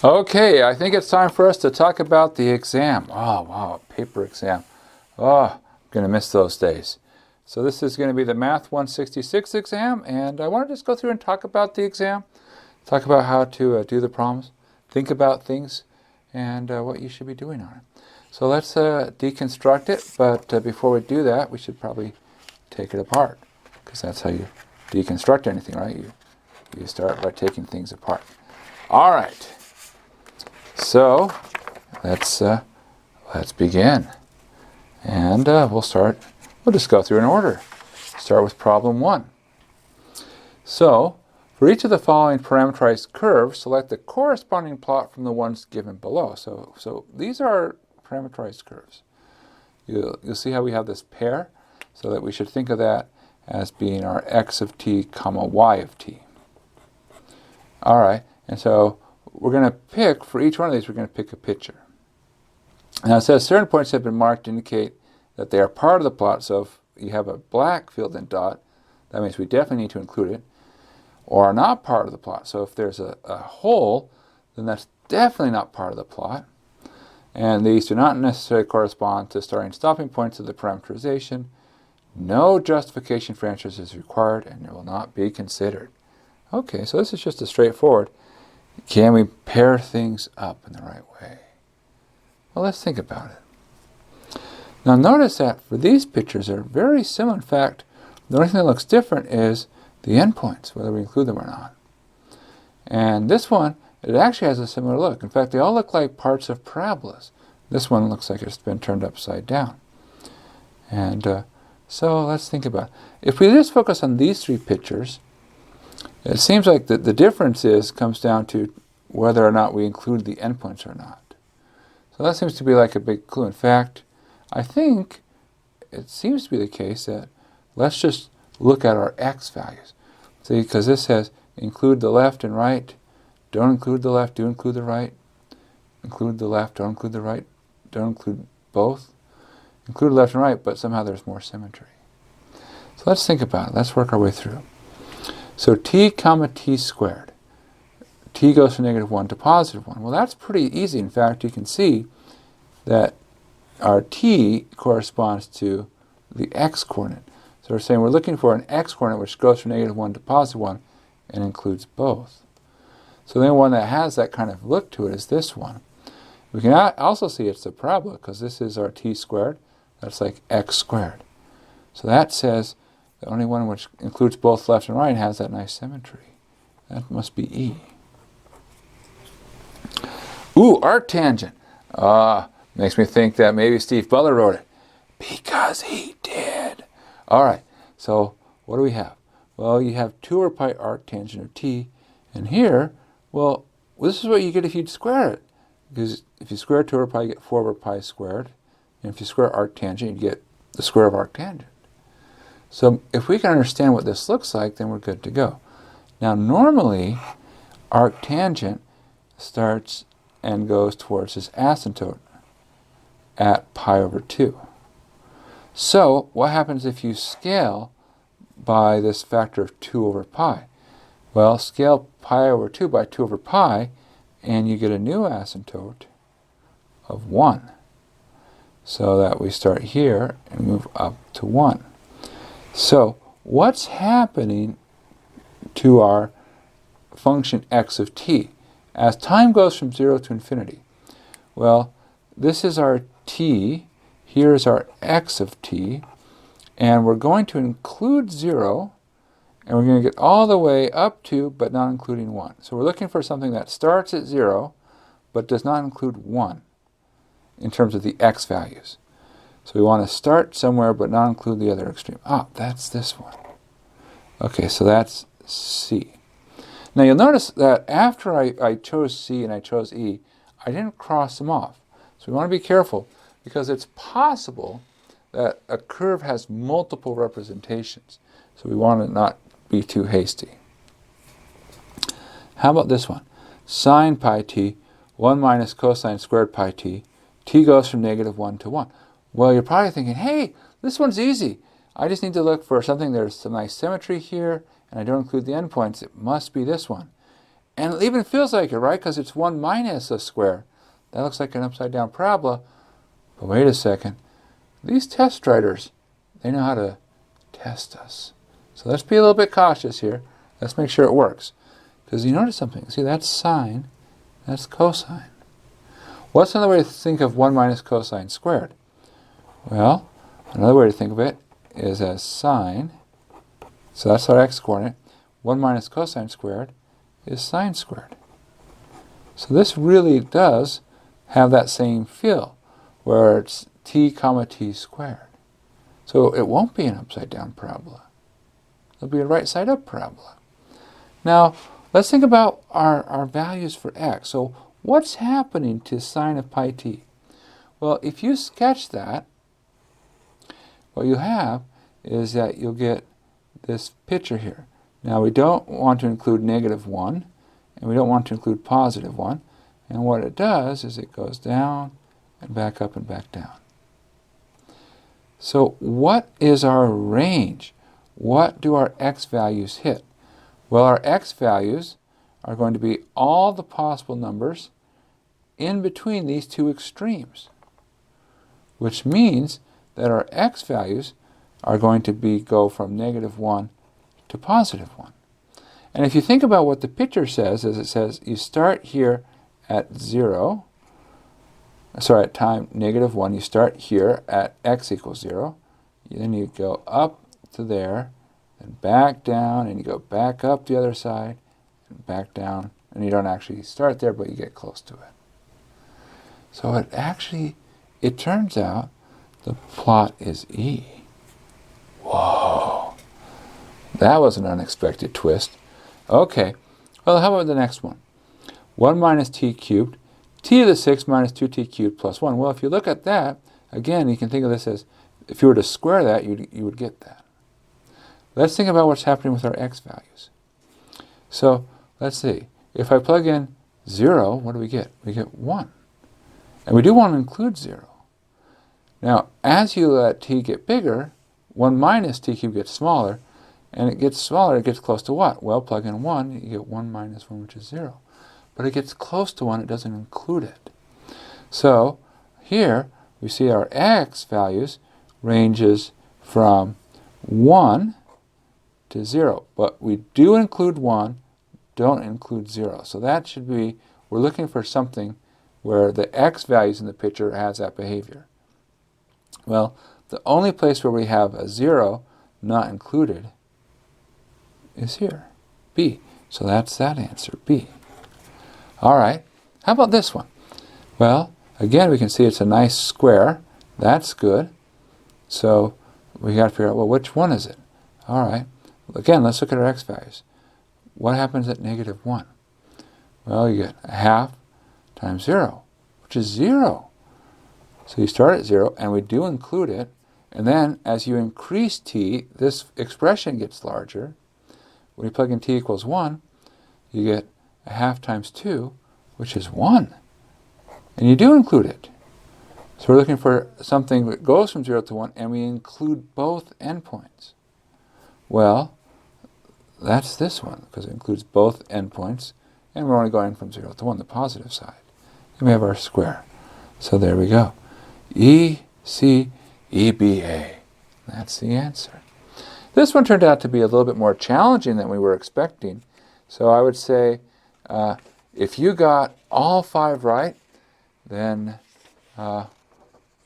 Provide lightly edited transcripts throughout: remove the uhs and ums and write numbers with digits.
Okay, I think it's time for us to talk about the exam. Oh, wow, paper exam. Oh, I'm going to miss those days. So this is going to be the Math 166 exam, and I want to just go through and talk about the exam, talk about how to do the problems, think about things, and what you should be doing on it. So let's deconstruct it, but before we do that, we should probably take it apart, because that's how you deconstruct anything, right? You start by taking things apart. All right. So let's begin, and we'll just go through in order. Start with problem 1. So for each of the following parameterized curves, select the corresponding plot from the ones given below. So these are parameterized curves. You'll see how we have this pair, so that we should think of that as being our x of t comma y of t. All right, and so we're going to pick, for each one of these, we're going to pick a picture. Now it says certain points have been marked to indicate that they are part of the plot. So if you have a black filled in dot, that means we definitely need to include it, or are not part of the plot. So if there's a hole, then that's definitely not part of the plot. And these do not necessarily correspond to starting and stopping points of the parameterization. No justification for answers is required, and it will not be considered. Okay, so this is just a straightforward. Can we pair things up in the right way? Well, let's think about it. Now notice that for these pictures, they're very similar. In fact, the only thing that looks different is the endpoints, whether we include them or not. And this one, it actually has a similar look. In fact, they all look like parts of parabolas. This one looks like it's been turned upside down. And so let's think about it. If we just focus on these three pictures, it seems like the difference comes down to whether or not we include the endpoints or not. So that seems to be like a big clue. In fact, I think it seems to be the case that let's just look at our x values. See, because this says include the left and right, don't include the left, do include the right, include the left, don't include the right, don't include both, include left and right, but somehow there's more symmetry. So let's think about it. Let's work our way through. So t comma t squared. T goes from -1 to +1. Well, that's pretty easy. In fact, you can see that our t corresponds to the x-coordinate. So we're saying we're looking for an x-coordinate which goes from -1 to +1 and includes both. So then one that has that kind of look to it is this one. We can also see it's a parabola because this is our t squared. That's like x squared. So that says the only one which includes both left and right has that nice symmetry. That must be E. Ooh, arctangent. Makes me think that maybe Steve Butler wrote it. Because he did. All right, so what do we have? Well, you have 2 over pi arctangent of t. And here, well, this is what you get if you'd square it. Because if you square 2 over pi, you get 4 over pi squared. And if you square arctangent, you get the square of arctangent. So if we can understand what this looks like, then we're good to go. Now normally, arctangent starts and goes towards this asymptote at pi over 2. So what happens if you scale by this factor of 2 over pi? Well, scale pi over 2 by 2 over pi, and you get a new asymptote of 1. So that we start here and move up to 1. So what's happening to our function x of t as time goes from 0 to infinity? Well, this is our t, here is our x of t, and we're going to include 0, and we're going to get all the way up to, but not including 1. So we're looking for something that starts at 0, but does not include 1 in terms of the x values. So we want to start somewhere but not include the other extreme. That's this one. Okay, so that's C. Now you'll notice that after I chose C and I chose E, I didn't cross them off. So we want to be careful because it's possible that a curve has multiple representations. So we want to not be too hasty. How about this one? Sine pi t, 1 minus cosine squared pi t. T goes from -1 to 1. Well, you're probably thinking, hey, this one's easy. I just need to look for something, there's some nice symmetry here, and I don't include the endpoints. It must be this one. And it even feels like it, right? Because it's 1 minus a square. That looks like an upside down parabola. But wait a second. These test writers, they know how to test us. So let's be a little bit cautious here. Let's make sure it works. Because you notice something. See, that's sine. That's cosine. What's another way to think of 1 minus cosine squared? Well, another way to think of it is as sine. So that's our x-coordinate. 1 minus cosine squared is sine squared. So this really does have that same feel, where it's t comma t squared. So it won't be an upside down parabola. It'll be a right side up parabola. Now, let's think about our values for x. So what's happening to sine of pi t? Well, if you sketch that, what you have is that you'll get this picture here. Now, we don't want to include -1, and we don't want to include +1. And what it does is it goes down and back up and back down. So what is our range? What do our x values hit? Well, our x values are going to be all the possible numbers in between these two extremes, which means that our x values are going to go from -1 to +1. And if you think about what the picture says, is it says you start here at 0, sorry, at time -1, you start here at x equals 0, then you go up to there, and back down, and you go back up the other side, and back down, and you don't actually start there, but you get close to it. So it turns out the plot is E. Whoa. That was an unexpected twist. Okay, well, how about the next one? 1 minus t cubed, t to the 6 minus 2t cubed plus 1. Well, if you look at that, again, you can think of this as, if you were to square that, you would get that. Let's think about what's happening with our x values. So, let's see. If I plug in 0, what do we get? We get 1. And we do want to include 0. Now, as you let t get bigger, 1 minus t cubed gets smaller, and it gets smaller, it gets close to what? Well, plug in 1, you get 1 minus 1, which is 0. But it gets close to 1, it doesn't include it. So, here, we see our x values ranges from 1 to 0. But we do include 1, don't include 0. So that should be, we're looking for something where the x values in the picture has that behavior. Well, the only place where we have a 0 not included is here, B. So that's that answer, B. All right, how about this one? Well, again, we can see it's a nice square. That's good. So we got to figure out, well, which one is it? All right, again, let's look at our x values. What happens at -1? Well, you get a half times 0, which is 0. So you start at 0, and we do include it. And then, as you increase t, this expression gets larger. When you plug in t equals 1, you get a half times 2, which is 1. And you do include it. So we're looking for something that goes from 0 to 1, and we include both endpoints. Well, that's this one, because it includes both endpoints, and we're only going from 0 to 1, the positive side. And we have our square. So there we go. E, C, E, B, A. That's the answer. This one turned out to be a little bit more challenging than we were expecting. So I would say if you got all 5 right, then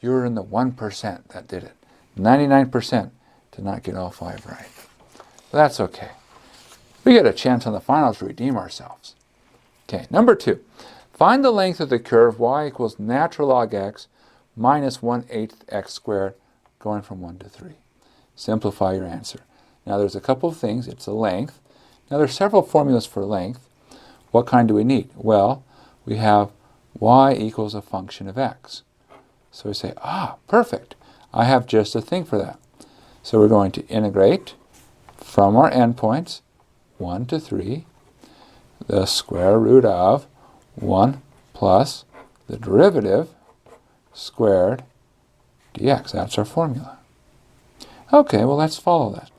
you're in the 1% that did it. 99% did not get all 5 right. But that's okay. We get a chance on the final to redeem ourselves. Okay, number 2. Find the length of the curve y equals natural log x minus 1/8 x squared going from 1 to 3. Simplify your answer. Now there's a couple of things. It's a length. Now there's several formulas for length. What kind do we need? Well, we have y equals a function of x. So we say, perfect. I have just a thing for that. So we're going to integrate from our endpoints, 1 to 3, the square root of 1 plus the derivative squared dx. That's our formula. Okay, well, let's follow that.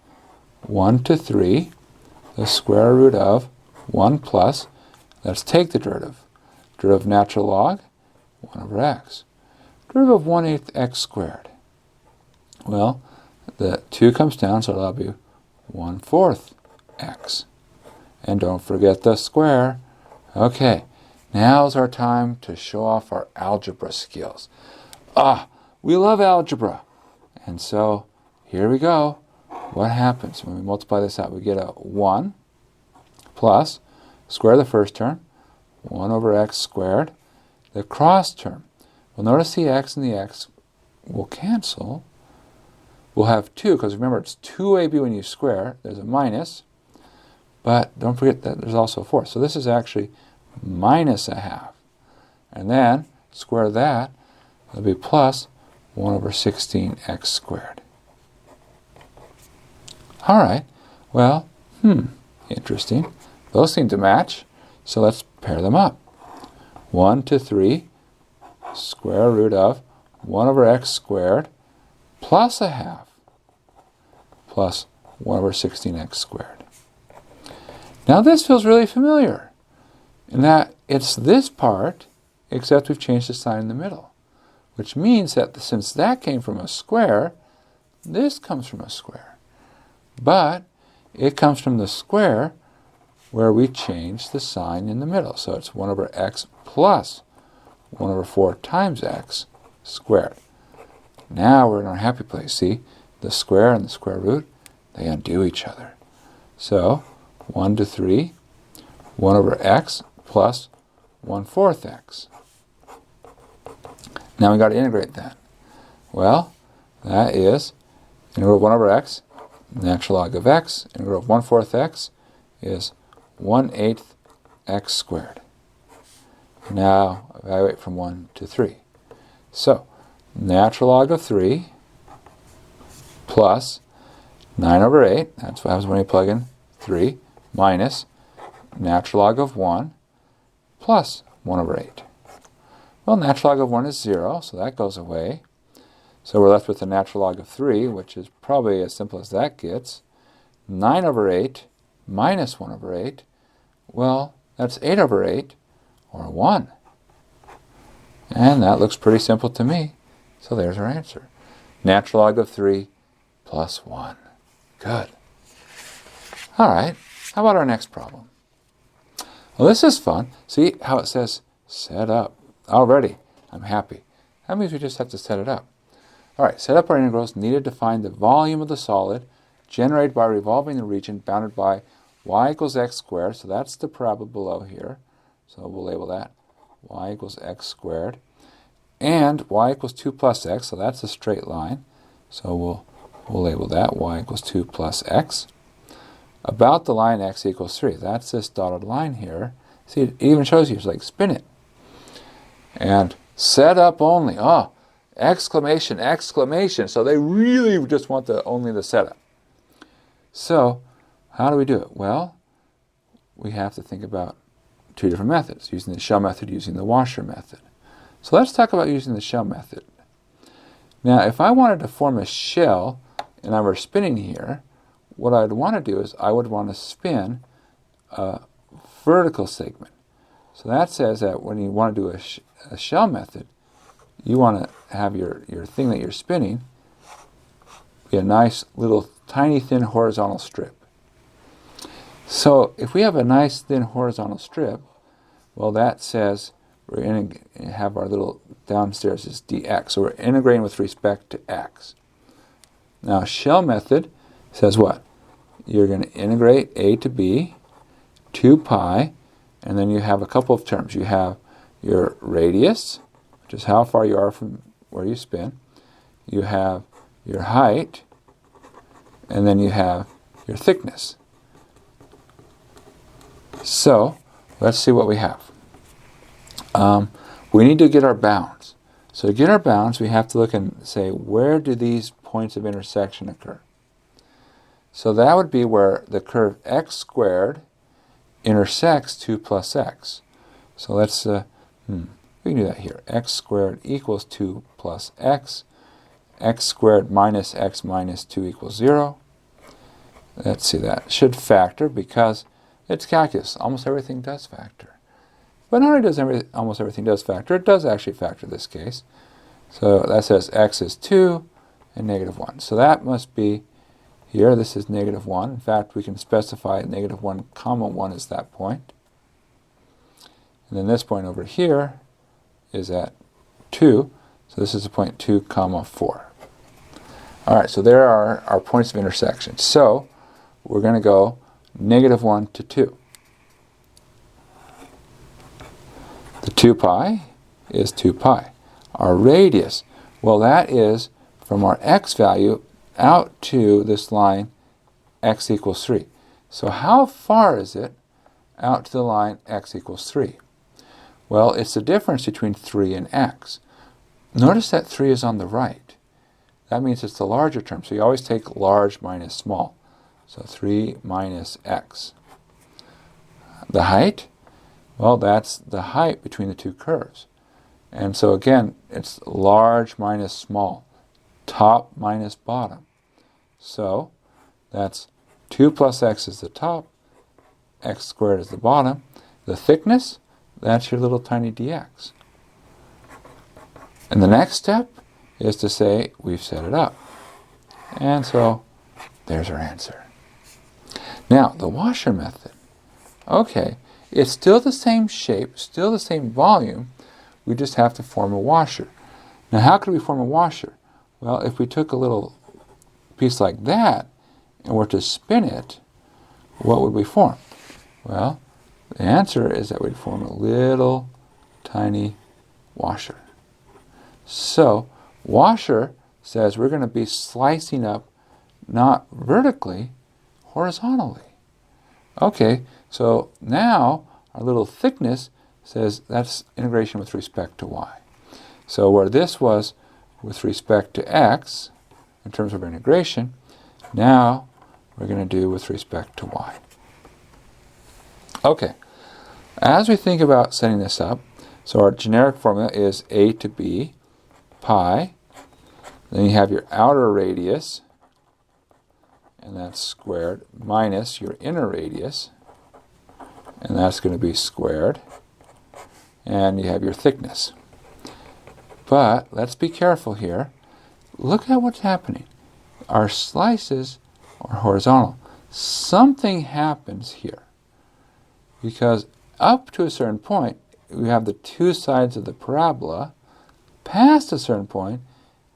1 to 3, the square root of 1 plus, Let's take the derivative. Derivative of natural log, 1 over x. Derivative of 1/8 x squared. Well, the 2 comes down, so that'll be 1/4 x. And don't forget the square. Okay, now's our time to show off our algebra skills. We love algebra. And so, here we go. What happens when we multiply this out? We get a 1 plus, square the first term, 1 over x squared. The cross term. Well, notice the x and the x will cancel. We'll have 2, because remember, it's 2ab when you square. There's a minus. But don't forget that there's also a 4. So this is actually minus a half. And then, square that, it'll be plus 1 over 16x squared. All right, well, interesting. Those seem to match, so let's pair them up. 1 to 3, square root of 1 over x squared plus a half plus 1 over 16x squared. Now this feels really familiar, in that it's this part, except we've changed the sign in the middle, which means that since that came from a square, this comes from a square. But it comes from the square where we change the sign in the middle. So it's 1 over x plus 1 over 4 times x squared. Now we're in our happy place. See, the square and the square root, they undo each other. So 1 to 3, 1 over x plus 1/4 x. Now we've got to integrate that. Well, that is integral of 1 over x, natural log of x, integral of 1/4 x is 1/8 x squared. Now evaluate from 1 to 3. So, natural log of 3 plus 9 over 8, that's what happens when you plug in 3, minus natural log of 1 plus 1 over 8. Well, natural log of 1 is 0, so that goes away. So we're left with the natural log of 3, which is probably as simple as that gets. 9 over 8 minus 1 over 8. Well, that's 8 over 8, or 1. And that looks pretty simple to me. So there's our answer. Natural log of 3 plus 1. Good. All right, how about our next problem? Well, this is fun. See how it says set up. Already, I'm happy. That means we just have to set it up. All right, set up our integrals needed to find the volume of the solid generated by revolving the region bounded by y equals x squared. So that's the parabola below here. So we'll label that y equals x squared. And y equals 2 plus x, so that's a straight line. So we'll label that y equals 2 plus x. About the line x equals 3. That's this dotted line here. See, it even shows you, it's like spin it. And set up only. Oh, exclamation, exclamation. So they really just want only the setup. So how do we do it? Well, we have to think about 2 different methods, using the shell method, using the washer method. So let's talk about using the shell method. Now, if I wanted to form a shell and I were spinning here, what I'd want to do is I would want to spin a vertical segment. So that says that when you want to do a shell method, you want to have your thing that you're spinning be a nice little tiny thin horizontal strip. So if we have a nice thin horizontal strip, well, that says we're going to have our little downstairs is dx. So we're integrating with respect to x. Now shell method says what? You're going to integrate a to b, 2 pi, and then you have a couple of terms. You have your radius, which is how far you are from where you spin. You have your height, and then you have your thickness. So let's see what we have. We need to get our bounds. So to get our bounds, we have to look and say, where do these points of intersection occur? So that would be where the curve x squared intersects 2 plus x. So let's, we can do that here. X squared equals 2 plus x. X squared minus x minus 2 equals 0. Let's see, that should factor because it's calculus. Almost everything does factor. But not only does almost everything does factor, it does actually factor this case. So that says x is 2 and negative 1. So that must be here. This is negative 1. In fact, we can specify negative 1 comma 1 is that point. And then this point over here is at 2. So this is a point 2 comma 4. All right, so there are our points of intersection. So we're going to go negative 1 to 2. The 2 pi is 2 pi. Our radius, well, that is from our x value out to this line x equals 3. So how far is it out to the line x equals 3? Well, it's the difference between 3 and x. Notice that 3 is on the right. That means it's the larger term. So you always take large minus small. So 3 minus x. The height? Well, that's the height between the two curves. And so again, it's large minus small. Top minus bottom. So that's 2 plus x is the top. X squared is the bottom. The thickness? That's your little tiny dx. And the next step is to say we've set it up. And so there's our answer. Now, the washer method. Okay, it's still the same shape, still the same volume. We just have to form a washer. Now, how could we form a washer? Well, if we took a little piece like that and were to spin it, what would we form? Well, the answer is that we'd form a little tiny washer. So, washer says we're going to be slicing up not vertically, horizontally. Okay, so now our little thickness says that's integration with respect to y. So where this was with respect to x, in terms of integration, now we're going to do with respect to y. Okay, as we think about setting this up, so our generic formula is a to b pi. Then you have your outer radius, and that's squared, minus your inner radius, and that's going to be squared. And you have your thickness. But let's be careful here. Look at what's happening. Our slices are horizontal. Something happens here. Because up to a certain point, we have the two sides of the parabola. Past a certain point,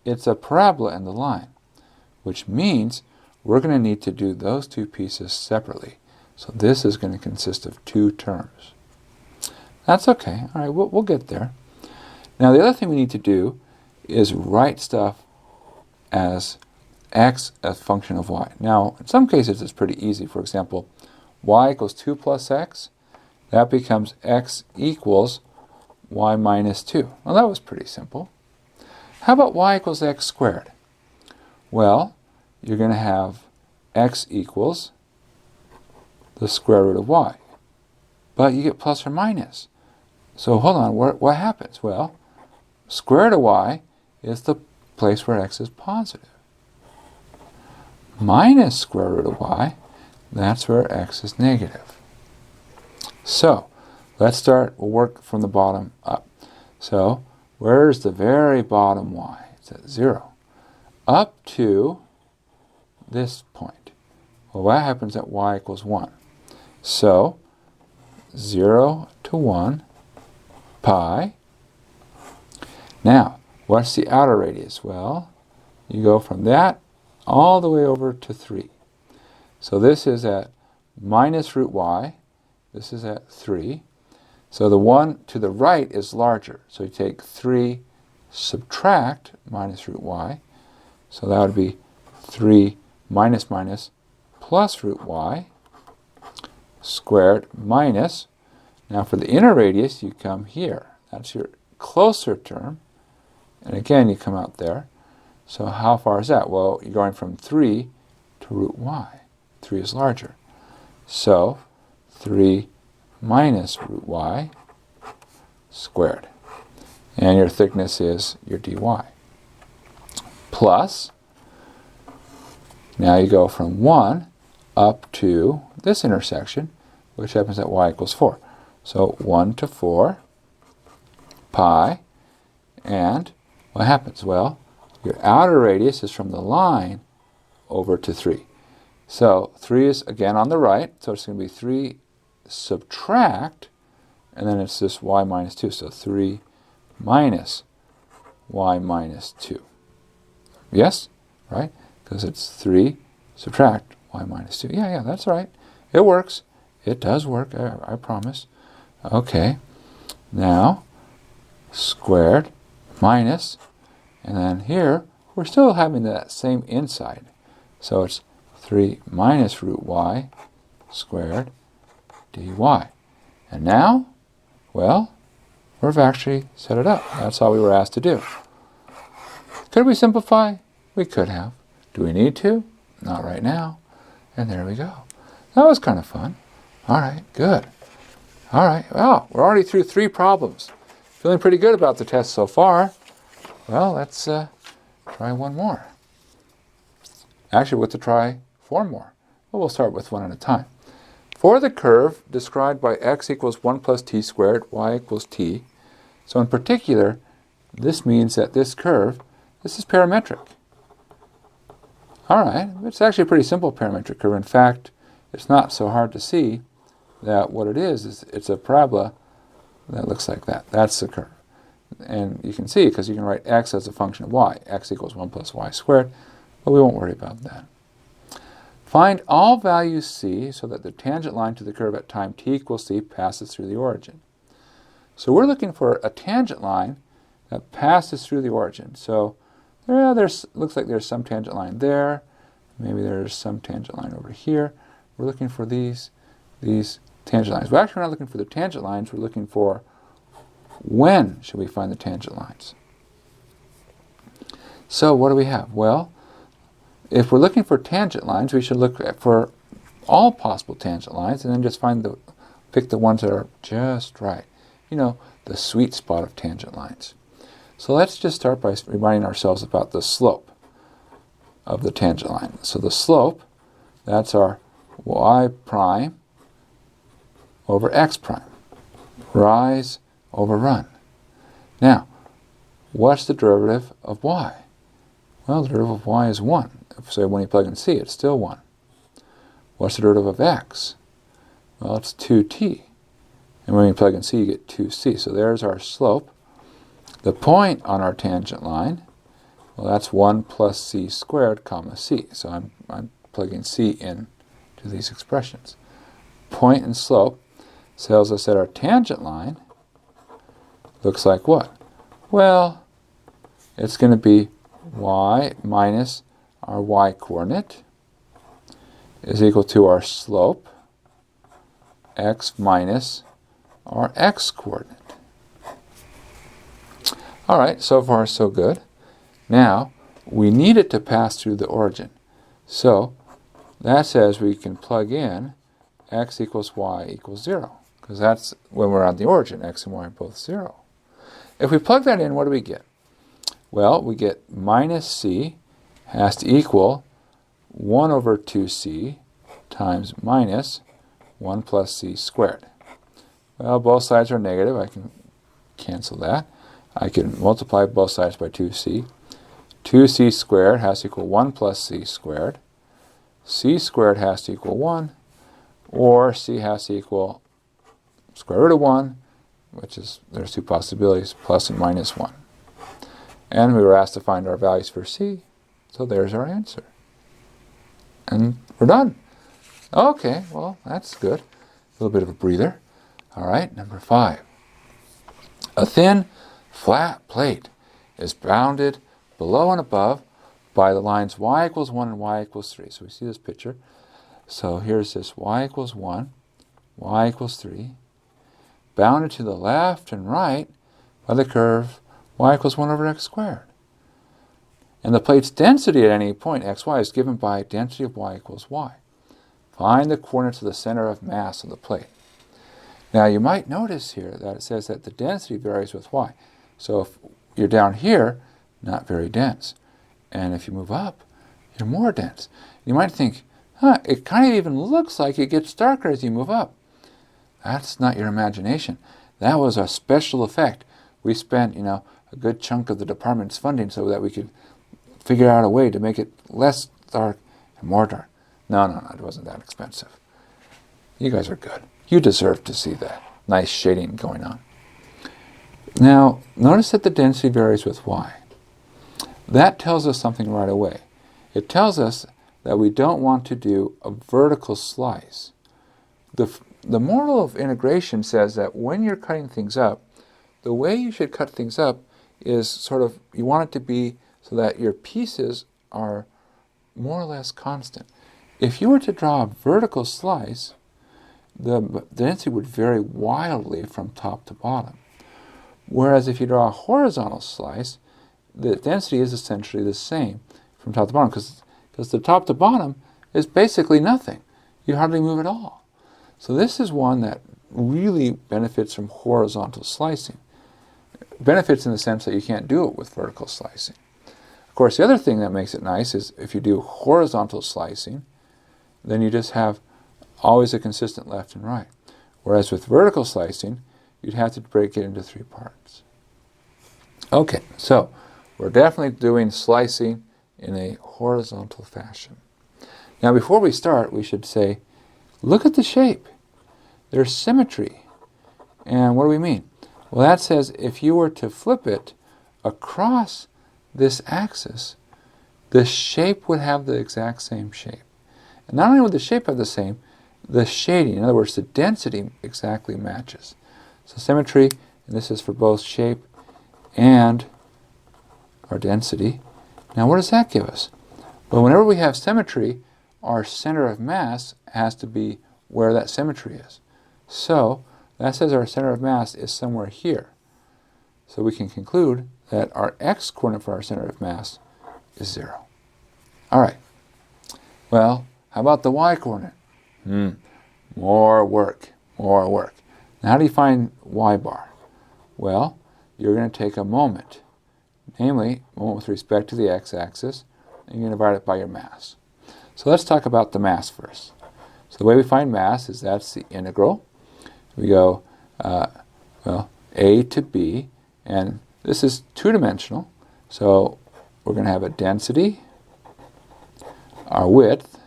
it's a parabola in the line, which means we're going to need to do those two pieces separately. So this is going to consist of two terms. That's okay. All right, we'll get there. Now, the other thing we need to do is write stuff as x as a function of y. Now, in some cases, it's pretty easy. For example, y equals 2 plus x. That becomes x equals y minus 2. Well, that was pretty simple. How about y equals x squared? Well, you're going to have x equals the square root of y. But you get plus or minus. So hold on, what happens? Well, square root of y is the place where x is positive. Minus square root of y, that's where x is negative. So, let's we'll work from the bottom up. So, where's the very bottom y? It's at 0. Up to this point. Well, what happens at y equals 1? So, 0 to 1 pi. Now, what's the outer radius? Well, you go from that all the way over to 3. So this is at minus root y. This is at 3. So the one to the right is larger. So you take 3, subtract minus root y. So that would be 3 minus minus plus root y squared minus. Now for the inner radius, you come here. That's your closer term. And again, you come out there. So how far is that? Well, you're going from 3 to root y. 3 is larger. So 3 minus root y squared. And your thickness is your dy. Plus, now you go from 1 up to this intersection, which happens at y equals 4. So 1 to 4 pi, and what happens? Well, your outer radius is from the line over to 3. So 3 is again on the right, so it's going to be 3 subtract, and then it's this y minus 2. So 3 minus y minus 2. Yes? Right? Because it's 3 subtract y minus 2. Yeah, that's right. It works. It does work, I promise. Okay. Now, squared minus, and then here, we're still having that same inside. So it's 3 minus root y squared dy. And now, well, we've actually set it up. That's all we were asked to do. Could we simplify? We could have. Do we need to? Not right now. And there we go. That was kind of fun. All right, good. All right, well, we're already through 3 problems. Feeling pretty good about the test so far. Well, let's try one more. Actually, we'll have to try 4 more. But we'll start with one at a time. For the curve described by x equals 1 plus t squared, y equals t. So in particular, this means that this curve, this is parametric. All right, it's actually a pretty simple parametric curve. In fact, it's not so hard to see that what it is it's a parabola that looks like that. That's the curve. And you can see, because you can write x as a function of y. X equals 1 plus y squared, but we won't worry about that. Find all values c so that the tangent line to the curve at time t equals c passes through the origin. So we're looking for a tangent line that passes through the origin. So looks like there's some tangent line there. Maybe there's some tangent line over here. We're looking for these tangent lines. Well, actually, we're not looking for the tangent lines. We're looking for when should we find the tangent lines. So what do we have? Well, if we're looking for tangent lines, we should look for all possible tangent lines and then just pick the ones that are just right. You know, the sweet spot of tangent lines. So let's just start by reminding ourselves about the slope of the tangent line. So the slope, that's our y prime over x prime. Rise over run. Now, what's the derivative of y? Well, the derivative of y is 1. So when you plug in c, it's still 1. What's the derivative of x? Well, it's 2t. And when you plug in c, you get 2c. So there's our slope. The point on our tangent line, well, that's 1 plus c squared comma c. So I'm plugging c in to these expressions. Point and slope tells us that our tangent line looks like what? Well, it's going to be y minus our y coordinate is equal to our slope, x minus our x coordinate. All right, so far so good. Now, we need it to pass through the origin. So that says we can plug in x equals y equals 0, because that's when we're on the origin. X and y are both 0. If we plug that in, what do we get? Well, we get minus c has to equal 1 over 2c times minus 1 plus c squared. Well, both sides are negative. I can cancel that. I can multiply both sides by 2c. 2c squared has to equal 1 plus c squared. C squared has to equal 1, or c has to equal square root of 1, which is, there's 2 possibilities, plus and minus 1. And we were asked to find our values for c, so there's our answer. And we're done. Okay, well, that's good. A little bit of a breather. All right, number 5. A thin, flat plate is bounded below and above by the lines y equals 1 and y equals 3. So we see this picture. So here's this y equals 1, y equals 3, bounded to the left and right by the curve y equals 1 over x squared. And the plate's density at any point xy is given by density of y equals y. Find the coordinates of the center of mass of the plate. Now you might notice here that it says that the density varies with y. So if you're down here, not very dense. And if you move up, you're more dense. You might think, it kind of even looks like it gets darker as you move up. That's not your imagination. That was a special effect. We spent, a good chunk of the department's funding so that we could figure out a way to make it less dark and more dark. No, it wasn't that expensive. You guys are good. You deserve to see that nice shading going on. Now, notice that the density varies with y. That tells us something right away. It tells us that we don't want to do a vertical slice. The moral of integration says that when you're cutting things up, the way you should cut things up is sort of, you want it to be so that your pieces are more or less constant. If you were to draw a vertical slice, the density would vary wildly from top to bottom. Whereas if you draw a horizontal slice, the density is essentially the same from top to bottom, because the top to bottom is basically nothing. You hardly move at all. So this is one that really benefits from horizontal slicing. Benefits in the sense that you can't do it with vertical slicing. Of course, the other thing that makes it nice is if you do horizontal slicing, then you just have always a consistent left and right. Whereas with vertical slicing, you'd have to break it into 3 parts. Okay, so we're definitely doing slicing in a horizontal fashion. Now before we start, we should say, look at the shape. There's symmetry. And what do we mean? Well, that says if you were to flip it across this axis, the shape would have the exact same shape. And not only would the shape have the same, the shading, in other words, the density exactly matches. So symmetry, and this is for both shape and our density. Now what does that give us? Well, whenever we have symmetry, our center of mass has to be where that symmetry is. So that says our center of mass is somewhere here. So we can conclude that our x-coordinate for our center of mass is 0. All right. Well, how about the y-coordinate? More work, more work. Now how do you find y bar? Well, you're going to take a moment, namely, a moment with respect to the x-axis, and you're going to divide it by your mass. So let's talk about the mass first. So the way we find mass is that's the integral. We go, a to b, and this is 2-dimensional, so we're going to have a density, our width,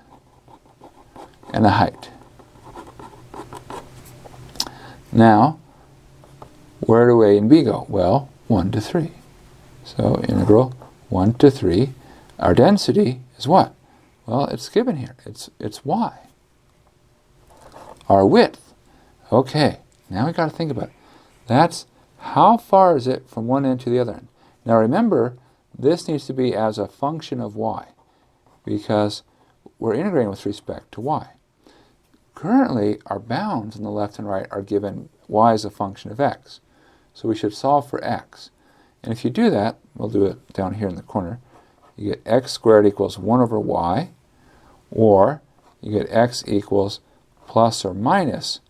and a height. Now, where do a and b go? Well, 1 to 3. So integral 1 to 3. Our density is what? Well, it's given here. It's y. Our width. Okay, now we got to think about it. That's how far is it from one end to the other end. Now remember, this needs to be as a function of y, because we're integrating with respect to y. Currently, our bounds on the left and right are given y as a function of x. So we should solve for x. And if you do that, we'll do it down here in the corner, you get x squared equals 1 over y, or you get x equals plus or minus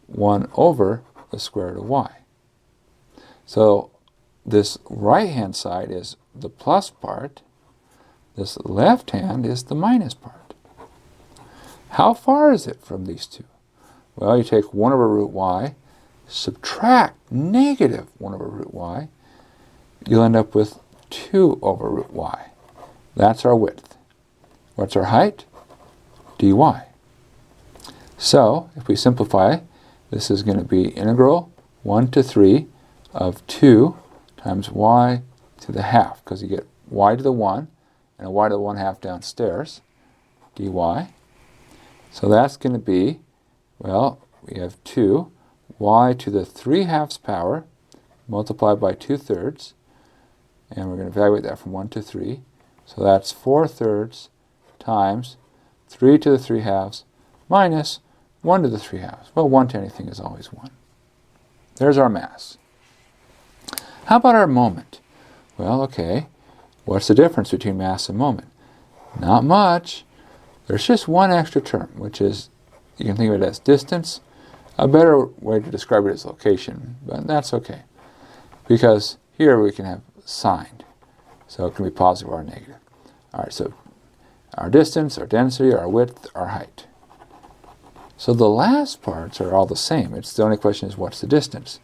1 over the square root of y. So this right-hand side is the plus part, this left hand is the minus part. How far is it from these two? Well, you take 1 over root y, subtract negative 1 over root y, you'll end up with 2 over root y. That's our width. What's our height? dy. So, if we simplify, this is going to be integral 1 to 3 of 2 times y to the half, because you get y to the 1 and a y to the 1/2 downstairs, dy. So that's going to be, well, we have 2, y to the 3/2 power multiplied by 2/3, and we're going to evaluate that from 1 to 3. So that's 4/3 times 3 to the 3/2 minus 1 to the 3/2. Well, 1 to anything is always 1. There's our mass. How about our moment? Well, okay, what's the difference between mass and moment? Not much. There's just one extra term, which is, you can think of it as distance. A better way to describe it is location, but that's okay. Because here we can have signed. So it can be positive or negative. All right, so our distance, our density, our width, our height. So the last parts are all the same. It's the only question is what's the distance.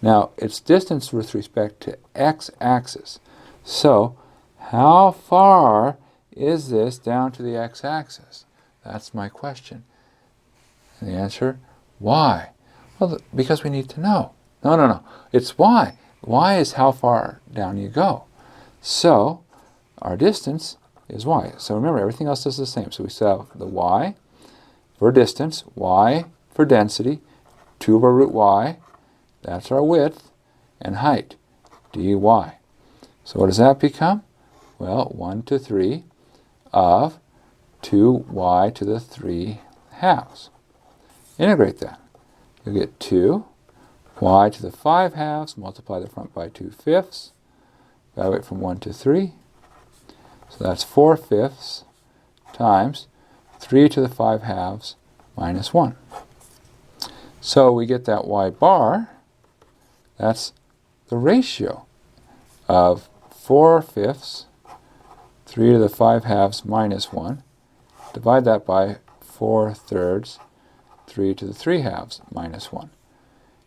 Now, it's distance with respect to x-axis. So, how far is this down to the x-axis? That's my question. And the answer, y. Well, because we need to know. No. It's y. Y is how far down you go. So, our distance is y. So remember, everything else is the same. So we still have the y for distance, y for density, 2 over root y, that's our width, and height, dy. So what does that become? Well, 1 to 3 of 2y to the 3 halves. Integrate that. You'll get 2 y to the 5 halves, multiply the front by 2 fifths, evaluate from 1 to 3. So that's 4 fifths times 3 to the 5 halves minus 1. So we get that y bar, that's the ratio of 4 fifths, 3 to the 5 halves minus 1. Divide that by 4 thirds, 3 to the 3 halves minus 1.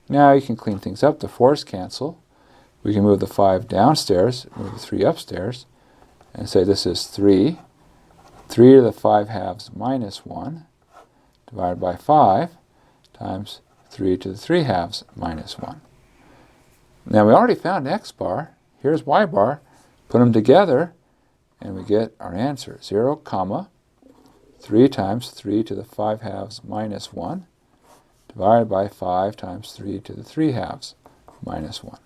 Now you can clean things up. The 4's cancel. We can move the 5 downstairs, move the 3 upstairs, and say this is 3 to the 5 halves minus 1 divided by 5 times 3 to the 3 halves minus 1. Now we already found x bar. Here's y bar. Put them together and we get our answer. 0, comma, 3 times 3 to the 5 halves minus 1 divided by 5 times 3 to the 3 halves minus 1.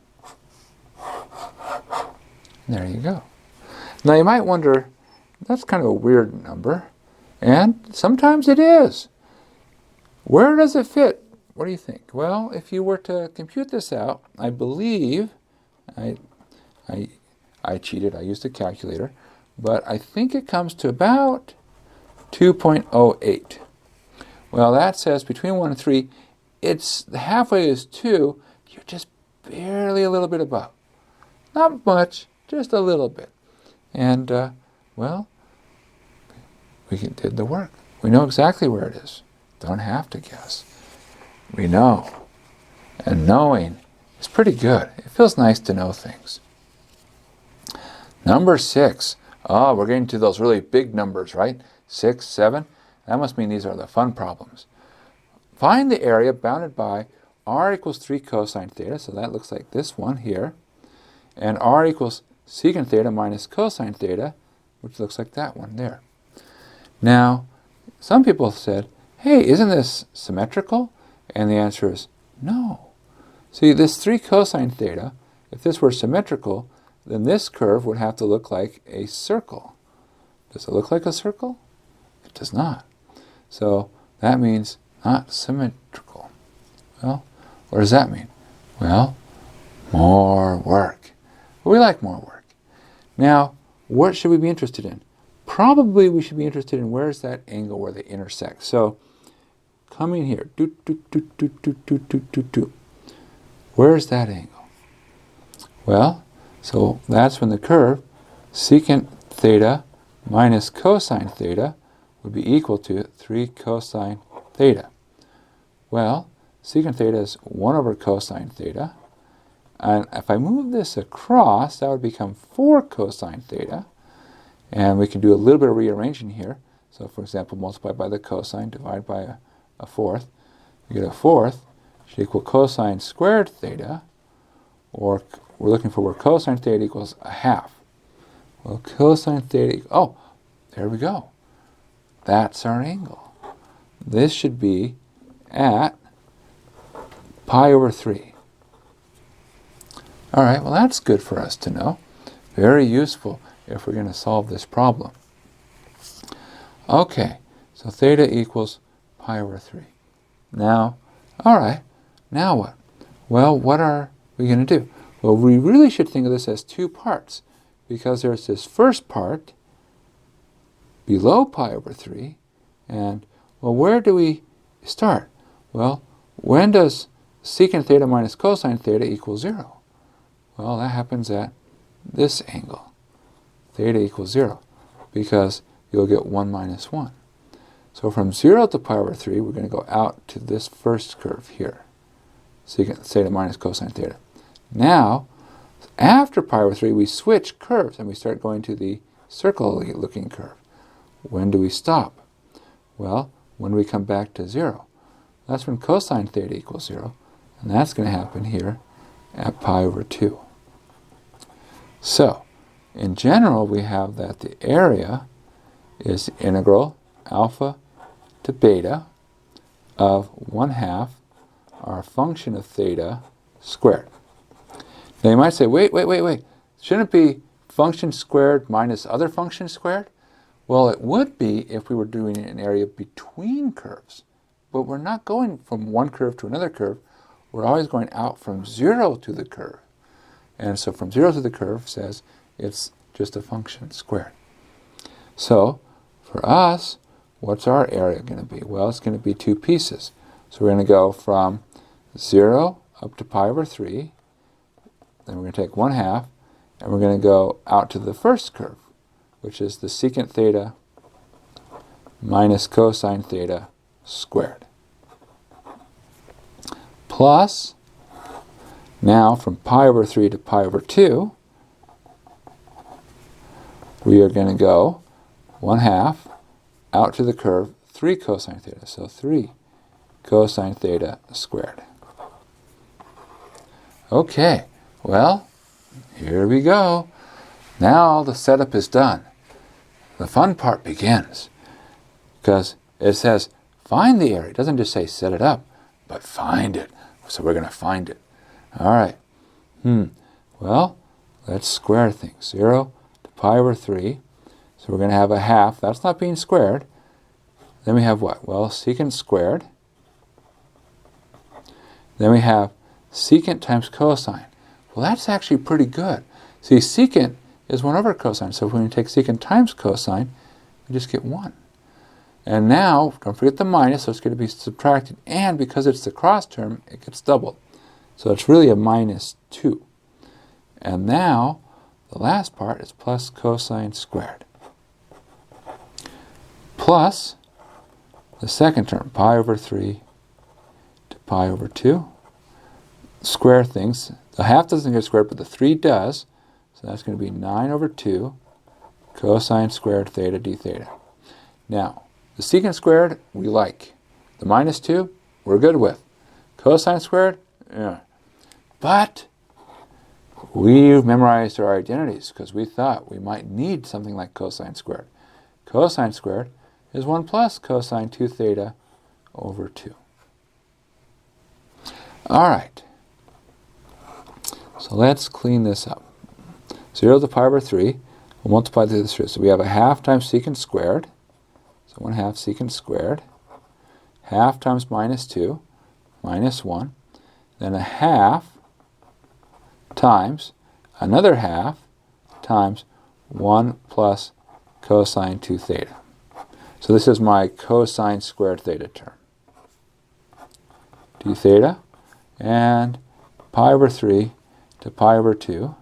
There you go. Now you might wonder, that's kind of a weird number, and sometimes it is. Where does it fit? What do you think? Well, if you were to compute this out, I believe, I cheated, I used a calculator, but I think it comes to about 2.08. Well, that says between 1 and 3, it's halfway is 2, you're just barely a little bit above. Not much, just a little bit. And, well, we did the work. We know exactly where it is. Don't have to guess. We know. And knowing is pretty good. It feels nice to know things. Number 6. Oh, we're getting to those really big numbers, right? 6, 7. That must mean these are the fun problems. Find the area bounded by r equals 3 cosine theta. So that looks like this one here. And r equals secant theta minus cosine theta, which looks like that one there. Now, some people have said, hey, isn't this symmetrical? And the answer is no. See, this 3 cosine theta, if this were symmetrical, then this curve would have to look like a circle. Does it look like a circle? It does not. So that means not symmetrical. Well, what does that mean? Well, more work. We like more work. Now, what should we be interested in? Probably we should be interested in where's that angle where they intersect. So, coming here, where's that angle? Well, so that's when the curve secant theta minus cosine theta would be equal to 3 cosine theta. Well, secant theta is 1 over cosine theta. And if I move this across, that would become 4 cosine theta. And we can do a little bit of rearranging here. So, for example, multiply by the cosine, divide by a fourth. We get a fourth should equal cosine squared theta, or we're looking for where cosine theta equals a half. Well, cosine theta, oh, there we go. That's our angle. This should be at pi over 3. All right, well, that's good for us to know. Very useful if we're going to solve this problem. Okay, so theta equals pi over 3. Now, all right, now what? Well, what are we going to do? Well, we really should think of this as 2 parts, because there's this first part below pi over 3, and, well, where do we start? Well, when does secant theta minus cosine theta equal 0? Well, that happens at this angle. Theta equals 0, because you'll get 1 minus 1. So from 0 to pi over 3, we're going to go out to this first curve here. Secant theta minus cosine theta. Now, after pi over 3, we switch curves and we start going to the circle-looking curve. When do we stop? Well, when we come back to 0. That's when cosine theta equals 0. And that's going to happen here at pi over 2. So, in general, we have that the area is integral alpha to beta of 1/2 our function of theta squared. Now you might say, wait. Shouldn't it be function squared minus other function squared? Well, it would be if we were doing an area between curves. But we're not going from one curve to another curve. We're always going out from 0 to the curve. And so from 0 to the curve says it's just a function squared. So for us, what's our area going to be? Well, it's going to be 2 pieces. So we're going to go from 0 up to pi over 3. Then we're going to take 1/2, and we're going to go out to the first curve, which is the secant theta minus cosine theta squared. Plus, now from pi over 3 to pi over 2, we are going to go 1/2 out to the curve 3 cosine theta. So 3 cosine theta squared. Okay, well, here we go. Now the setup is done. The fun part begins. Because it says, find the area. It doesn't just say set it up, but find it. So we're going to find it. All right. Well, let's square things. 0 to pi over 3. So we're going to have 1/2. That's not being squared. Then we have what? Well, secant squared. Then we have secant times cosine. Well, that's actually pretty good. See, secant is 1 over cosine. So when we take secant times cosine, we just get 1. And now, don't forget the minus, so it's going to be subtracted. And because it's the cross term, it gets doubled. So it's really a -2. And now, the last part is plus cosine squared. Plus the second term, pi over 3 to pi over 2. Square things. The 1/2 doesn't get squared, but the 3 does. So that's going to be 9 over 2 cosine squared theta d theta. Now, the secant squared, we like. The -2, we're good with. Cosine squared, yeah. But we've memorized our identities because we thought we might need something like cosine squared. Cosine squared is 1 plus cosine 2 theta over 2. All right. So let's clean this up. 0 to pi over 3, we'll multiply through this root. So we have 1/2 times secant squared. So 1/2 secant squared. 1/2 times -2, -1. Then 1/2 times another 1/2 times 1 plus cosine 2 theta. So this is my cosine squared theta term. d theta. And pi over 3 to pi over 2.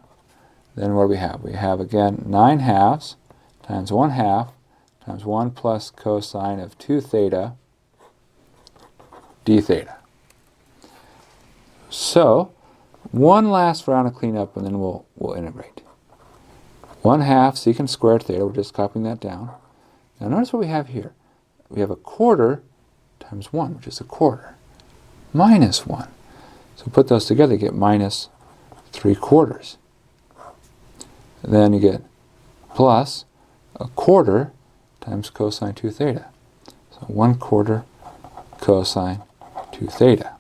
Then what do we have? We have again 9/2 times 1/2 times 1 plus cosine of 2 theta d theta. So, one last round of cleanup and then we'll integrate. 1/2 secant squared theta, we're just copying that down. Now notice what we have here. We have 1/4 times 1, which is 1/4, -1. So put those together, you get -3/4. And then you get plus 1/4 times cosine 2 theta. So 1/4 cosine 2 theta.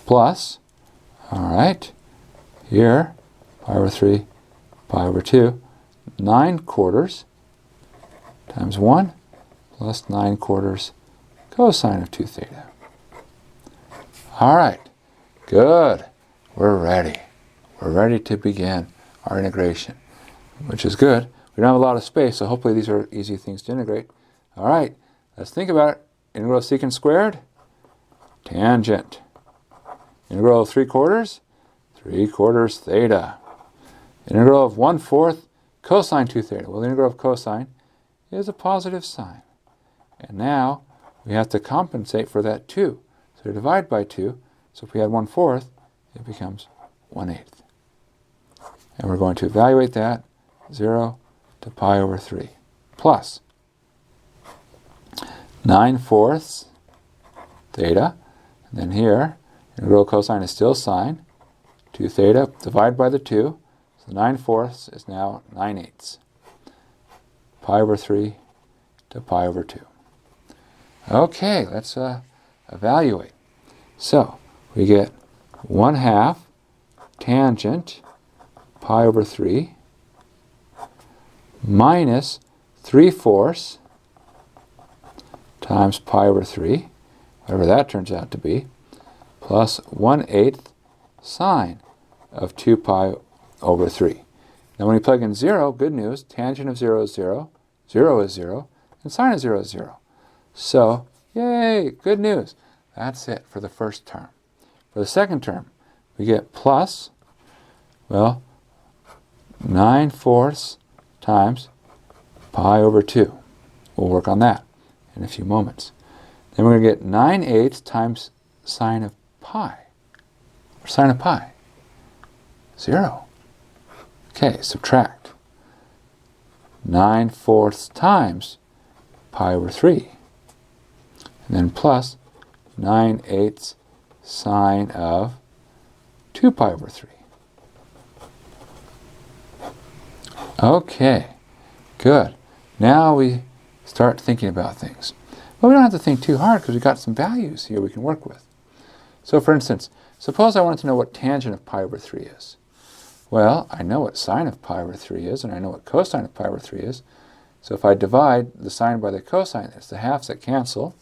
Plus, all right, here, pi over 3, pi over 2, 9/4 times 1 plus 9/4 cosine of 2 theta. All right, good. We're ready. We're ready to begin our integration, which is good. We don't have a lot of space, so hopefully these are easy things to integrate. All right, let's think about it. Integral of secant squared, tangent. Integral of 3/4, 3/4 theta. Integral of 1/4 cosine 2 theta. Well, the integral of cosine is a positive sign. And now we have to compensate for that 2. So divide by 2. So if we had 1/4, it becomes 1/8. And we're going to evaluate that 0 to pi over 3 plus 9/4 theta. And then here, integral cosine is still sine. 2 theta, divide by the 2. So 9/4 is now 9/8. Pi over 3 to pi over 2. Okay, let's evaluate. So we get 1/2 tangent pi over 3 minus 3/4 times pi over 3, whatever that turns out to be, plus 1/8 sine of 2 pi over 3. Now when you plug in 0, good news, tangent of 0 is 0, 0 is 0, and sine of 0 is 0. So, yay, good news. That's it for the first term. For the second term, we get plus, well, 9/4 times pi over 2. We'll work on that in a few moments. Then we're going to get 9/8 times sine of pi. Or sine of pi. 0. Okay, subtract. 9/4 times pi over 3. And then plus 9/8 sine of 2 pi over 3. Okay, good. Now we start thinking about things. But we don't have to think too hard because we've got some values here we can work with. So for instance, suppose I wanted to know what tangent of pi over 3 is. Well, I know what sine of pi over 3 is, and I know what cosine of pi over 3 is. So if I divide the sine by the cosine, it's the halves that cancel,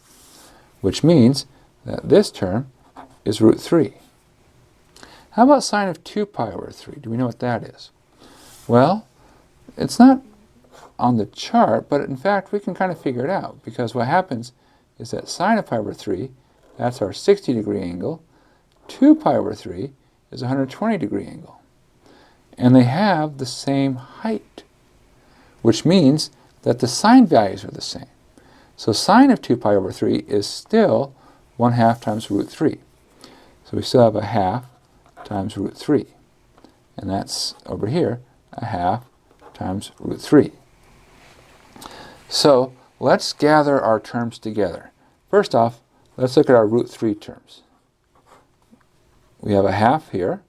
which means that this term is root 3. How about sine of 2 pi over 3? Do we know what that is? Well, it's not on the chart, but in fact we can kind of figure it out, because what happens is that sine of pi over 3, that's our 60-degree angle. 2 pi over 3 is a 120-degree angle. And they have the same height, which means that the sine values are the same. So sine of 2 pi over 3 is still 1/2 times root 3. So we still have a 1/2 times root 3. And that's over here, a 1/2 times root 3. So let's gather our terms together. First off, let's look at our root 3 terms. We have a 1/2 here.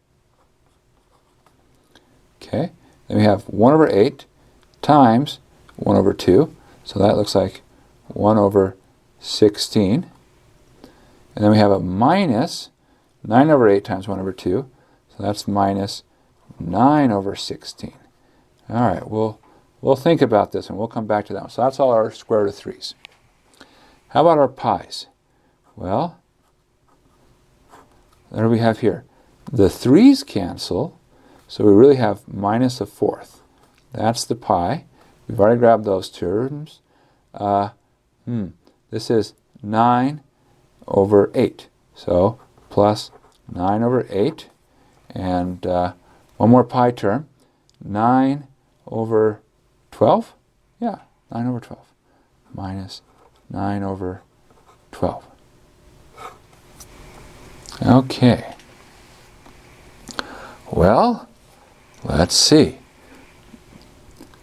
Okay, then we have 1 over 8 times 1 over 2. So that looks like 1 over 16. And then we have a minus 9 over 8 times 1 over 2. So that's minus 9 over 16. All right, we'll think about this and we'll come back to that one. So that's all our square root of 3's. How about our pi's? Well, what do we have here? The 3's cancel, so we really have minus 1/4. That's the pi. We've already grabbed those terms. This is 9 over 8. So plus 9 over 8. And one more pi term. 9 over 12? Yeah, 9 over 12. Minus 9 over 12. Okay. Well, let's see.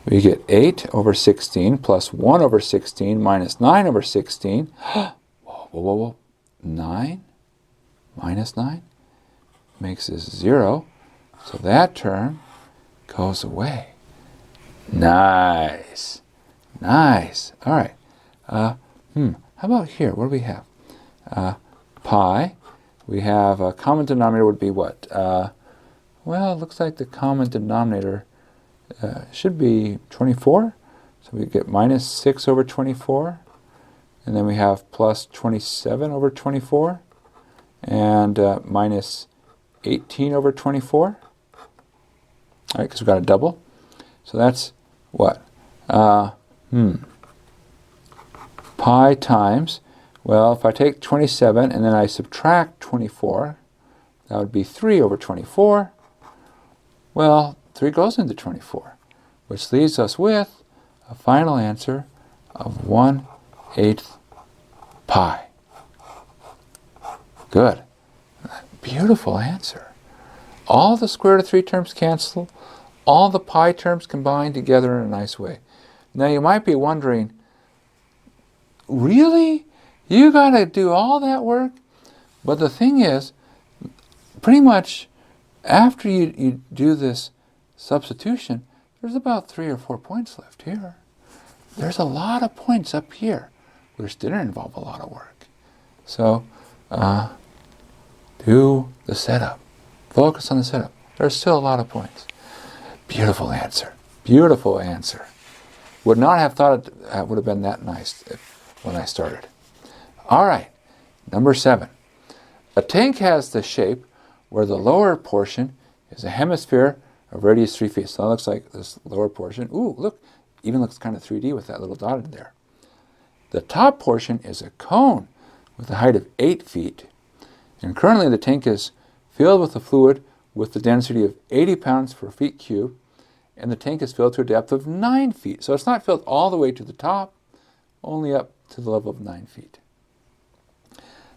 We get 8 over 16 plus 1 over 16 minus 9 over 16. Whoa. 9 minus 9 makes this 0. So that term goes away. Nice. Nice. All right. How about here? What do we have? Pi. We have a common denominator would be what? Well, it looks like the common denominator should be 24. So we get minus 6 over 24. And then we have plus 27 over 24. And minus 18 over 24. All right, because we've got a double. So that's what? Pi times, well, if I take 27 and then I subtract 24, that would be 3 over 24. Well, 3 goes into 24, which leaves us with a final answer of 1/8. 1/8 pi. Good. Beautiful answer. All the square root of 3 terms cancel. All the pi terms combine together in a nice way. Now you might be wondering, really? You got to do all that work? But the thing is, pretty much after you do this substitution, there's about 3 or 4 points left here. There's a lot of points up here, which didn't involve a lot of work. So, do the setup. Focus on the setup. There's still a lot of points. Beautiful answer. Beautiful answer. Would not have thought it would have been that nice when I started. All right, number 7. A tank has the shape where the lower portion is a hemisphere of radius 3 feet. So that looks like this lower portion. Ooh, look, even looks kind of 3D with that little dot in there. The top portion is a cone with a height of 8 feet. And currently the tank is filled with a fluid with the density of 80 pounds per feet cubed, and the tank is filled to a depth of 9 feet. So it's not filled all the way to the top, only up to the level of 9 feet.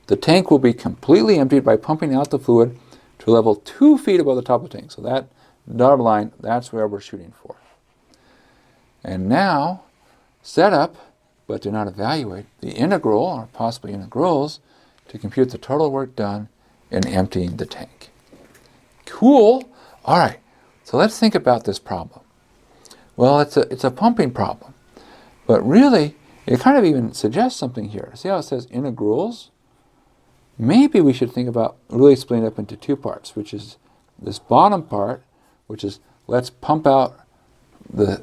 The tank will be completely emptied by pumping out the fluid to a level 2 feet above the top of the tank. So that dotted line, that's where we're shooting for. And now, set up, but do not evaluate, the integral, or possibly integrals, to compute the total work done in emptying the tank. Cool. All right. So let's think about this problem. Well, it's a pumping problem, but really it kind of even suggests something here. See how it says integrals? Maybe we should think about really splitting it up into 2 parts, which is this bottom part, which is let's pump out this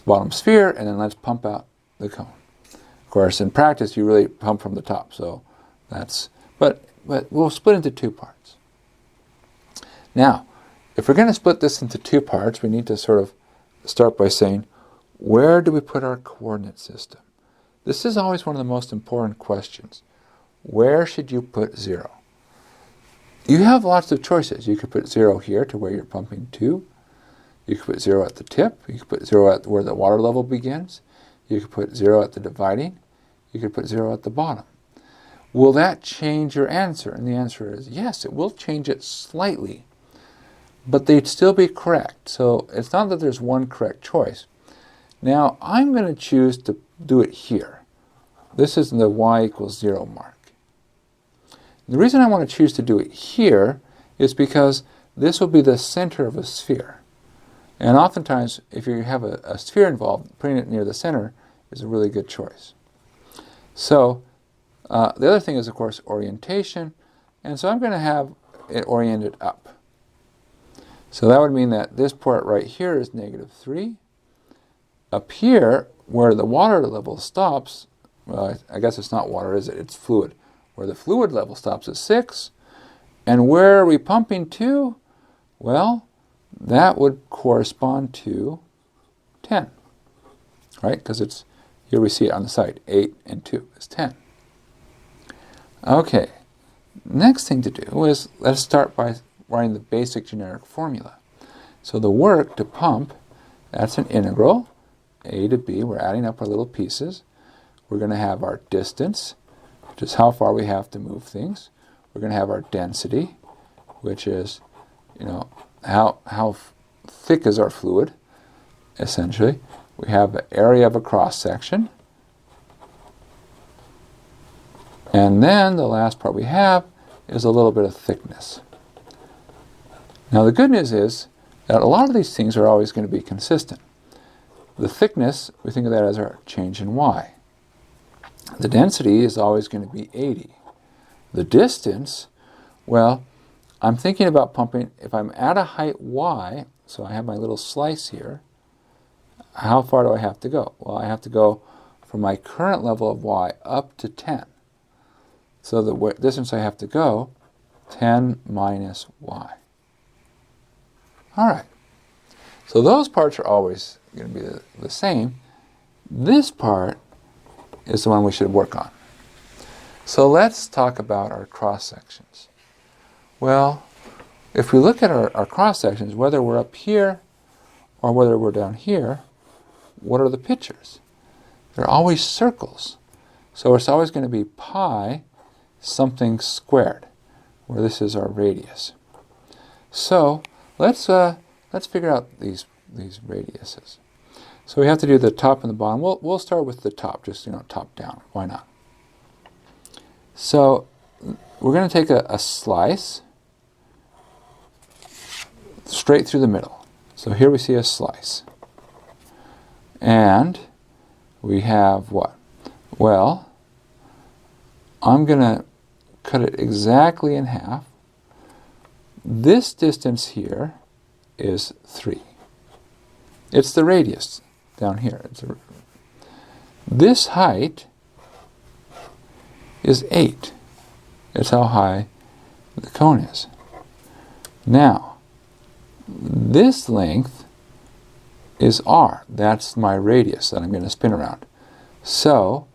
bottom sphere, and then let's pump out the cone. Of course, in practice, you really pump from the top, so that's, but we'll split into 2 parts. Now, if we're going to split this into 2 parts, we need to sort of start by saying, where do we put our coordinate system? This is always one of the most important questions. Where should you put 0? You have lots of choices. You could put 0 here to where you're pumping to. You could put 0 at the tip. You could put 0 at where the water level begins. You could put 0 at the dividing. You could put 0 at the bottom. Will that change your answer? And the answer is yes, it will change it slightly, but they'd still be correct. So it's not that there's one correct choice. Now, I'm going to choose to do it here. This is the y equals 0 mark. The reason I want to choose to do it here is because this will be the center of a sphere. And oftentimes, if you have a sphere involved, putting it near the center is a really good choice. So, the other thing is, of course, orientation. And so I'm going to have it oriented up. So that would mean that this part right here is -3. Up here, where the water level stops, well, I guess it's not water, is it? It's fluid. Where the fluid level stops is 6. And where are we pumping to? Well, that would correspond to 10, right? Because it's, here we see it on the side, 8 and 2 is 10. Okay, next thing to do is, let's start by writing the basic generic formula. So the work to pump, that's an integral, a to b, we're adding up our little pieces. We're going to have our distance, which is how far we have to move things. We're going to have our density, which is, how thick is our fluid, essentially. We have the area of a cross-section. And then the last part we have is a little bit of thickness. Now the good news is that a lot of these things are always going to be consistent. The thickness, we think of that as our change in y. The density is always going to be 80. The distance, well, I'm thinking about pumping, if I'm at a height y, so I have my little slice here, how far do I have to go? Well, I have to go from my current level of y up to 10. So the distance I have to go, 10 minus y. All right. So those parts are always going to be the same. This part is the one we should work on. So let's talk about our cross-sections. Well, if we look at our cross-sections, whether we're up here or whether we're down here, what are the pictures? They're always circles. So it's always going to be pi something squared, where this is our radius. So let's figure out these radiuses. So we have to do the top and the bottom. We'll start with the top, just top down. Why not? So we're going to take a slice straight through the middle. So here we see a slice. And we have what? Well, I'm going to cut it exactly in half. This distance here is 3. It's the radius down here. This height is 8. That's how high the cone is. Now, this length is r. That's my radius that I'm going to spin around. So,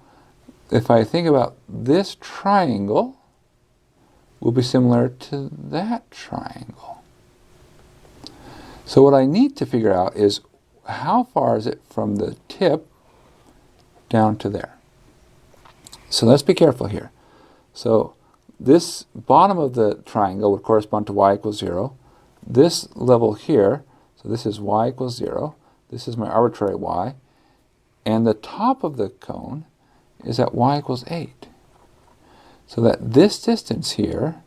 if I think about this triangle, will be similar to that triangle. So what I need to figure out is how far is it from the tip down to there. So let's be careful here. So this bottom of the triangle would correspond to y equals 0. This level here, so this is y equals 0. This is my arbitrary y. And the top of the cone is at y equals 8. So that this distance here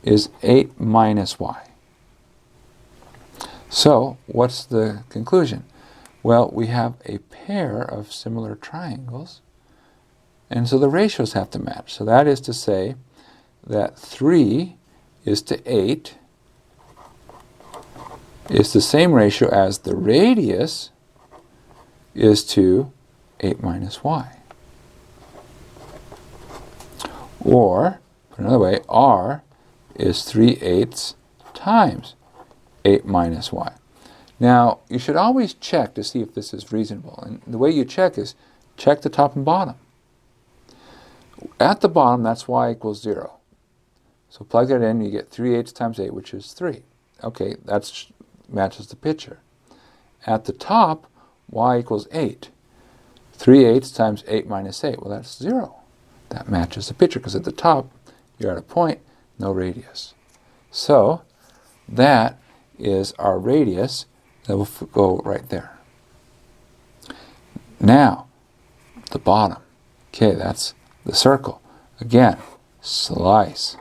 is 8 minus y. So what's the conclusion? Well, we have a pair of similar triangles, and so the ratios have to match. So that is to say that 3 is to 8 is the same ratio as the radius is to 8 minus y. Or, put another way, r is 3/8 times 8 minus y. Now, you should always check to see if this is reasonable. And the way you check is check the top and bottom. At the bottom, that's y equals 0. So plug that in, you get 3/8 times 8, which is 3. Okay, that matches the picture. At the top, y equals 8. 3/8 times 8 minus 8, well, that's 0. That matches the picture, because at the top, you're at a point, no radius. So that is our radius that will go right there. Now, the bottom. Okay, that's the circle. Again, slice.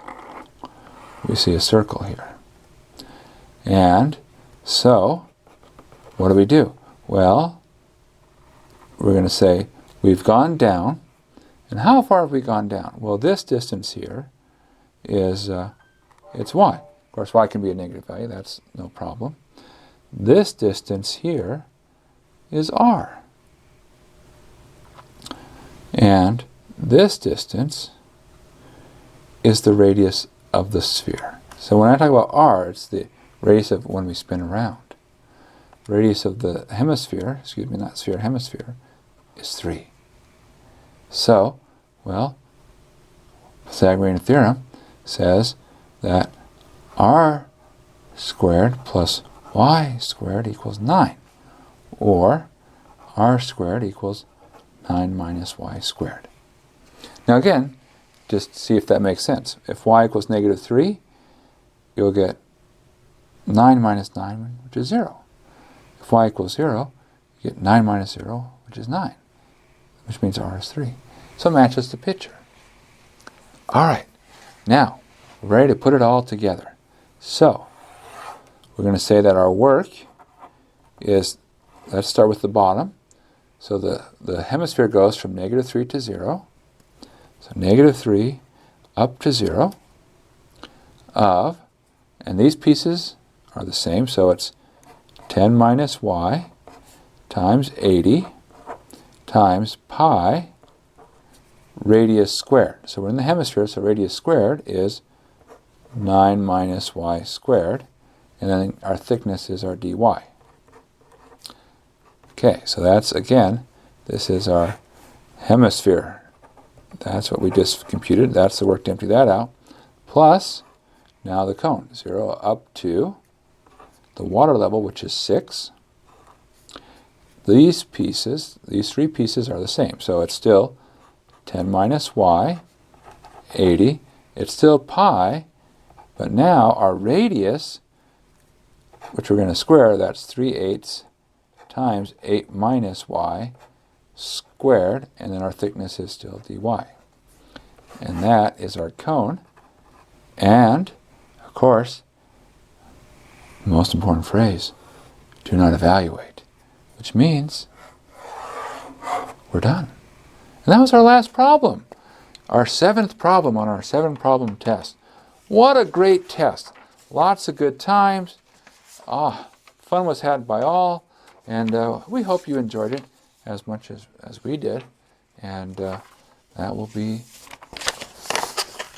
We see a circle here. And so, what do we do? Well, we're going to say we've gone down. And how far have we gone down? Well, this distance here is, it's y. Of course, y can be a negative value. That's no problem. This distance here is r. And this distance is the radius of the sphere. So when I talk about r, it's the radius of when we spin around. Radius of the hemisphere, excuse me, not sphere, hemisphere, is 3. So, well, Pythagorean theorem says that r squared plus y squared equals 9, or r squared equals 9 minus y squared. Now again, just see if that makes sense. If y equals negative 3, you'll get 9 minus 9, which is 0. If y equals 0, you get 9 minus 0, which is 9, which means r is 3. So it matches the picture. All right, now we're ready to put it all together. So we're going to say that our work is, let's start with the bottom. So the hemisphere goes from negative 3 to 0. So negative 3 up to 0 of, and these pieces are the same, so it's 10 minus y times 80 times pi radius squared. So we're in the hemisphere, so radius squared is 9 minus y squared, and then our thickness is our dy. Okay, so that's, again, this is our hemisphere. That's what we just computed. That's the work to empty that out. Plus, now the cone, 0 up to the water level, which is 6. These pieces, these 3 pieces are the same. So it's still 10 minus y, 80. It's still pi, but now our radius, which we're going to square, that's 3/8 times 8 minus y squared, and then our thickness is still dy. And that is our cone. And, of course, the most important phrase, do not evaluate, which means we're done. And that was our last problem, our 7th problem on our 7-problem test. What a great test. Lots of good times. Fun was had by all, and we hope you enjoyed it as much as we did. And that will be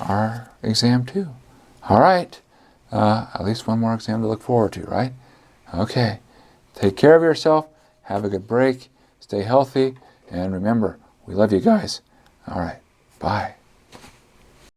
our exam 2. All right. At least one more exam to look forward to, right? Okay. Take care of yourself. Have a good break. Stay healthy. And remember, we love you guys. All right. Bye.